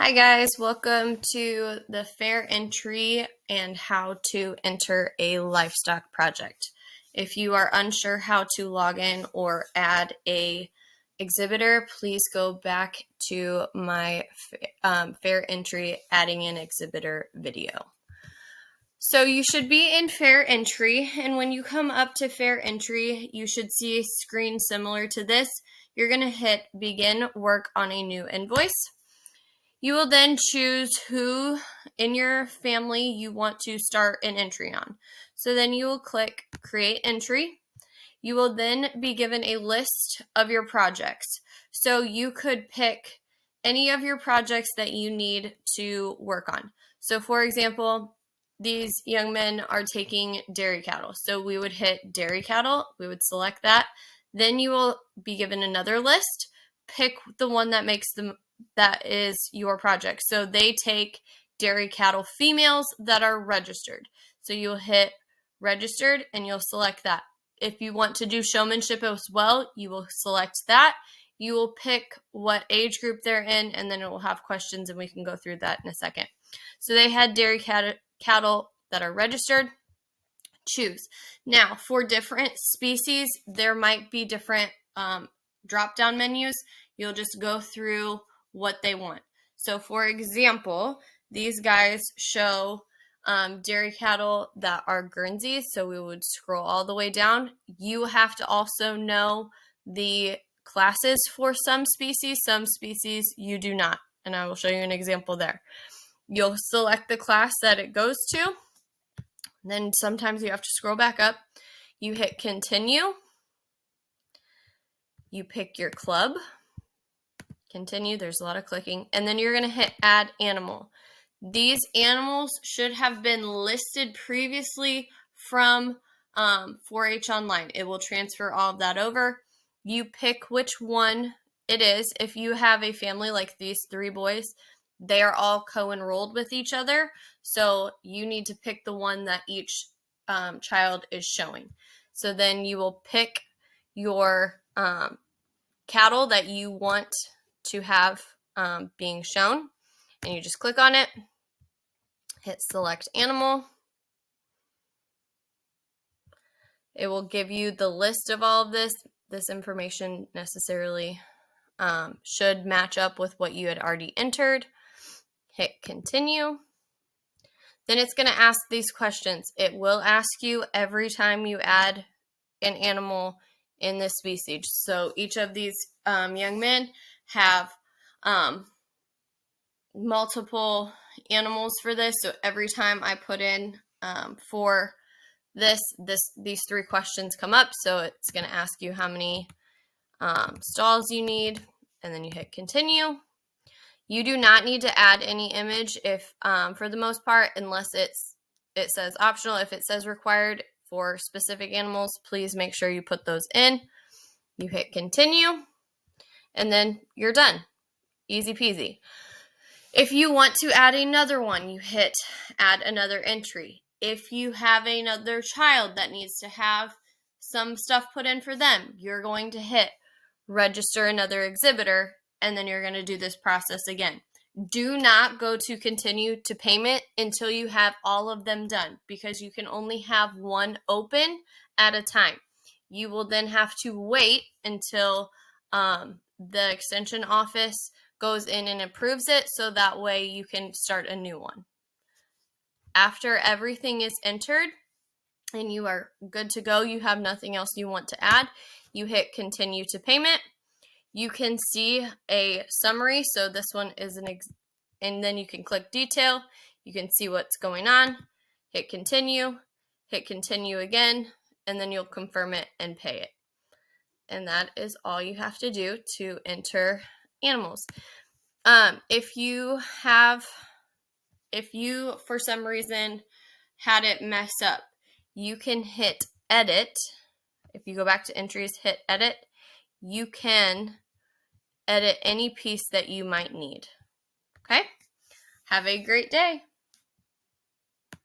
Hi guys, welcome to the fair entry and how to enter a livestock project. If you are unsure how to log in or add a exhibitor, please go back to my fair entry adding an exhibitor video. So you should be in fair entry, and when you come up to fair entry, you should see a screen similar to this. You're going to hit begin work on a new invoice. You will then choose who in your family you want to start an entry on. So then you will click create entry. You will then be given a list of your projects. So you could pick any of your projects that you need to work on. So for example, these young men are taking dairy cattle. So we would hit dairy cattle, we would select that. Then you will be given another list. Pick the one that is your project. So they take dairy cattle females that are registered. So you'll hit registered and you'll select that. If you want to do showmanship as well, you will select that. You will pick what age group they're in, and then it will have questions, and we can go through that in a second. So they had dairy cattle that are registered. Choose. Now, for different species, there might be different drop-down menus. You'll just go through what they want. So for example, these guys show dairy cattle that are Guernseys, so we would scroll all the way down. You have to also know the classes for some species you do not, and I will show you an example there. You'll select the class that it goes to, then sometimes you have to scroll back up. You hit continue, you pick your club, continue, there's a lot of clicking, and then you're going to hit add animal. These animals should have been listed previously from 4-H Online. It will transfer all of that over. You pick which one it is. If you have a family like these 3 boys, they are all co-enrolled with each other, so you need to pick the one that each child is showing. So then you will pick your cattle that you want to have being shown, and you just click on it, hit select animal. It will give you the list of all of this. This information necessarily should match up with what you had already entered. Hit continue. Then it's going to ask these questions. It will ask you every time you add an animal in this species. So each of these young men have multiple animals for this. So every time I put in for these 3 questions come up. So it's going to ask you how many stalls you need, and then you hit continue. You do not need to add any image if for the most part, unless it says optional. If it says required for specific animals, please make sure you put those in. You hit continue, and then you're done. Easy peasy. If you want to add another one, you hit add another entry. If you have another child that needs to have some stuff put in for them, you're going to hit register another exhibitor, and then you're going to do this process again. Do not go to continue to payment until you have all of them done, because you can only have one open at a time. You will then have to wait until the extension office goes in and approves it, so that way you can start a new one. After everything is entered and you are good to go, you have nothing else you want to add, you hit continue to payment. You can see a summary. So this one is and then you can click detail. You can see what's going on. Hit continue again, and then you'll confirm it and pay it. And that is all you have to do to enter animals. If you for some reason had it mess up, you can hit edit. If you go back to entries, hit edit, you can edit any piece that you might need. Okay? Have a great day.